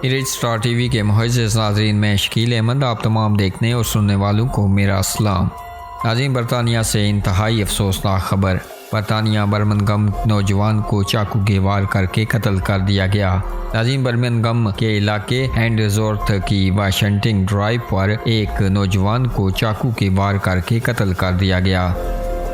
ایرج star T V کے معزز ناظرین، میں شکیل احمد آپ تمام دیکھنے اور سننے والوں کو میرا السلام۔ ناظرین، برطانیہ سے انتہائی افسوسناک خبر۔ برطانیہ برمنگھم نوجوان کو چاقو کے وار کر کے قتل کر دیا گیا۔ ناظرین، برمنگھم کے علاقے ہینڈزورتھ کی واشنگٹن ڈرائیو پر ایک نوجوان کو چاقو کے وار کر کے قتل کر دیا گیا،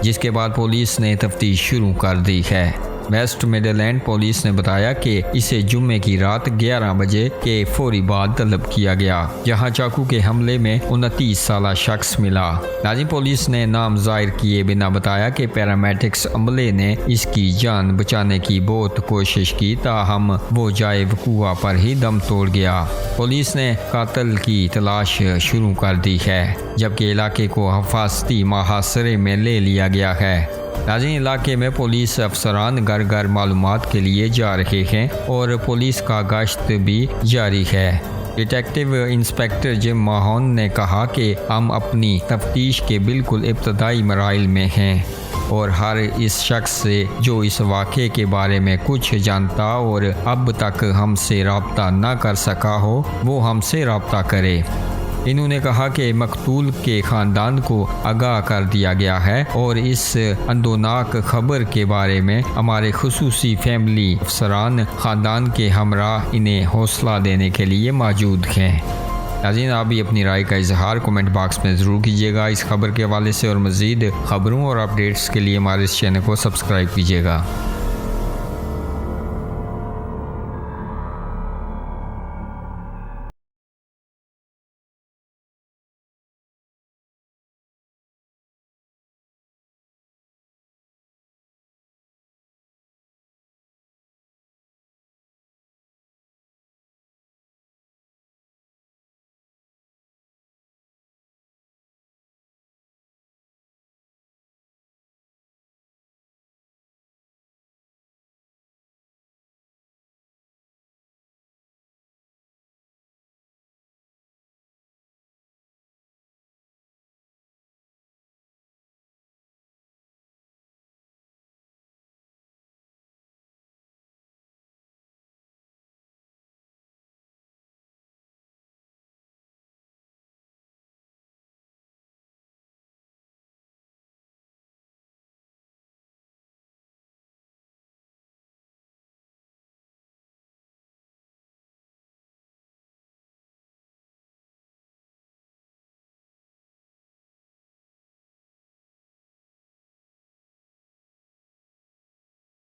جس کے بعد پولیس نے تفتیش شروع کر دی ہے۔ ویسٹ میڈلینڈ پولیس نے بتایا کہ اسے جمعے کی رات 11 بجے کے فوری بعد طلب کیا گیا، جہاں چاقو کے حملے میں 29 سالہ شخص ملا۔ ناظرین، پولیس نے نام ظاہر کیے بنا بتایا کہ پیرامیڈکس عملے نے اس کی جان بچانے کی بہت کوشش کی، تاہم وہ جائے وقوع پر ہی دم توڑ گیا۔ پولیس نے قاتل کی تلاش شروع کر دی ہے، جبکہ علاقے کو حفاظتی محاصرے میں لے لیا گیا ہے۔ ناظرین، علاقے میں پولیس افسران گھر گھر معلومات کے لیے جا رہے ہیں اور پولیس کا گشت بھی جاری ہے۔ ڈیٹیکٹیو انسپکٹر جم ماہون نے کہا کہ ہم اپنی تفتیش کے بالکل ابتدائی مراحل میں ہیں اور ہر اس شخص سے جو اس واقعے کے بارے میں کچھ جانتا اور اب تک ہم سے رابطہ نہ کر سکا ہو، وہ ہم سے رابطہ کرے۔ انہوں نے کہا کہ مقتول کے خاندان کو آگاہ کر دیا گیا ہے اور اس اندوناک خبر کے بارے میں ہمارے خصوصی فیملی افسران خاندان کے ہمراہ انہیں حوصلہ دینے کے لیے موجود ہیں۔ ناظرین، آپ بھی اپنی رائے کا اظہار کمنٹ باکس میں ضرور کیجیے گا اس خبر کے حوالے سے، اور مزید خبروں اور اپڈیٹس کے لیے ہمارے اس چینل کو سبسکرائب کیجیے گا۔